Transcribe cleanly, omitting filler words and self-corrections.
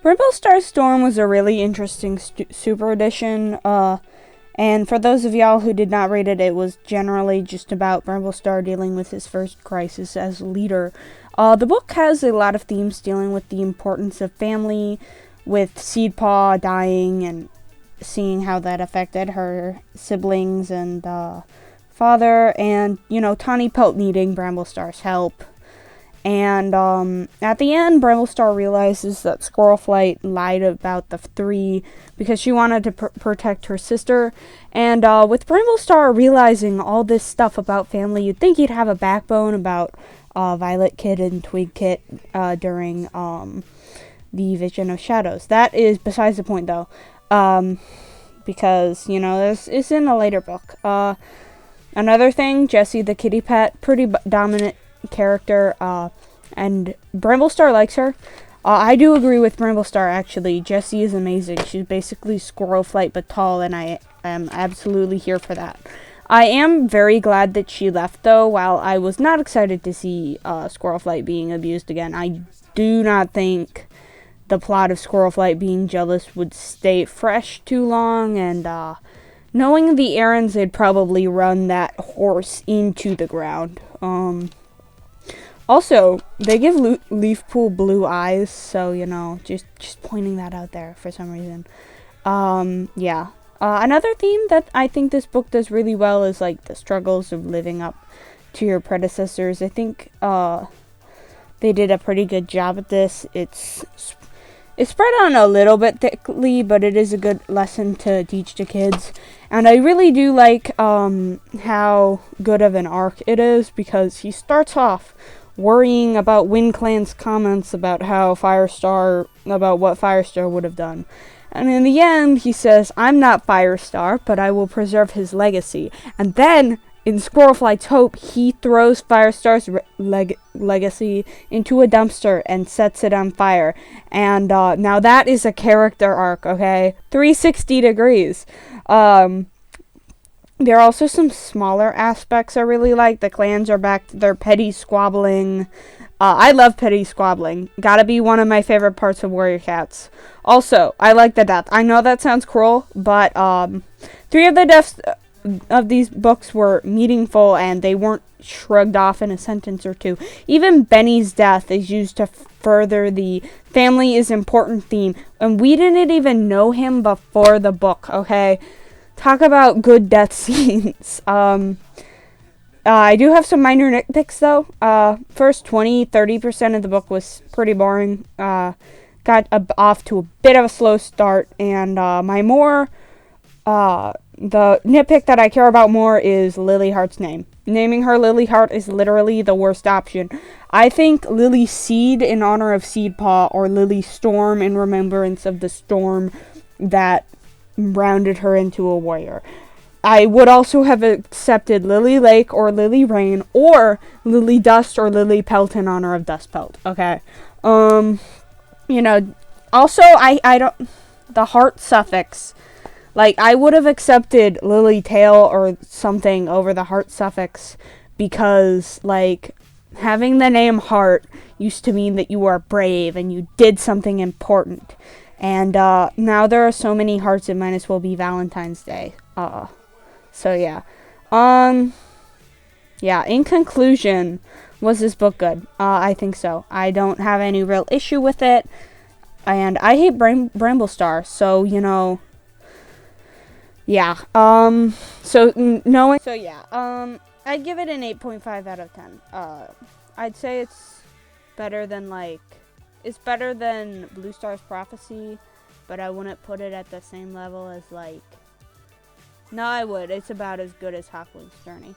Bramblestar Storm was a really interesting super edition, and for those of y'all who did not read it, it was generally just about Bramblestar dealing with his first crisis as leader. The book has a lot of themes dealing with the importance of family, with Seedpaw dying and seeing how that affected her siblings and father, and, Tawny Pelt needing Bramblestar's help. And at the end, Bramblestar realizes that Squirrelflight lied about the three because she wanted to protect her sister. And with Bramblestar realizing all this stuff about family, you'd think he'd have a backbone about Violet Kid and Twig Kit during the Vision of Shadows. That is besides the point, though, because, this is in a later book. Another thing, Jessie the kitty pet, pretty dominant character, and Bramblestar likes her. I do agree with Bramblestar, actually. Jessie is amazing. She's basically Squirrelflight but tall, and I am absolutely here for that. I am very glad that she left, though. While I was not excited to see Squirrelflight being abused again, I do not think the plot of Squirrelflight being jealous would stay fresh too long, and knowing the errands, they'd probably run that horse into the ground. Also, they give Leafpool blue eyes, so, just pointing that out there for some reason. Yeah. Another theme that I think this book does really well is, the struggles of living up to your predecessors. I think, they did a pretty good job at this. It's spread on a little bit thickly, but it is a good lesson to teach to kids. And I really do like, how good of an arc it is, because he starts off worrying about WindClan's comments about what Firestar would have done. And in the end, he says, "I'm not Firestar, but I will preserve his legacy." And then, in Squirrelflight's hope, he throws Firestar's legacy into a dumpster and sets it on fire. And now that is a character arc, okay? 360 degrees. There are also some smaller aspects I really like. The clans are back to their petty squabbling. I love petty squabbling. Gotta be one of my favorite parts of Warrior Cats. Also, I like the death. I know that sounds cruel, but 3 of the deaths of these books were meaningful, and they weren't shrugged off in a sentence or two. Even Benny's death is used to further the family is important theme, and we didn't even know him before the book, okay? Talk about good death scenes. I do have some minor nitpicks, though. First 30% of the book was pretty boring. Got off to a bit of a slow start, and the nitpick that I care about more is Lily Hart's name. Naming her Lily Hart is literally the worst option. I think Lily Seed in honor of Seedpaw, or Lily Storm in remembrance of the storm that rounded her into a warrior. I would also have accepted Lily Lake or Lily Rain, or Lily Dust or Lily Pelt in honor of Dust Pelt. Okay. Also, I don't, the heart suffix, I would have accepted Lily Tail or something over the heart suffix, because, having the name Heart used to mean that you are brave and you did something important. And now there are so many hearts, it might as well be Valentine's Day. So yeah. In conclusion, was this book good? I think so. I don't have any real issue with it. And I hate Bramblestar, so, yeah. I'd give it an 8.5 out of 10. I'd say it's better than, it's better than Blue Star's Prophecy, but I wouldn't put it at the same level as, no, I would. It's about as good as Hawkwind's Journey.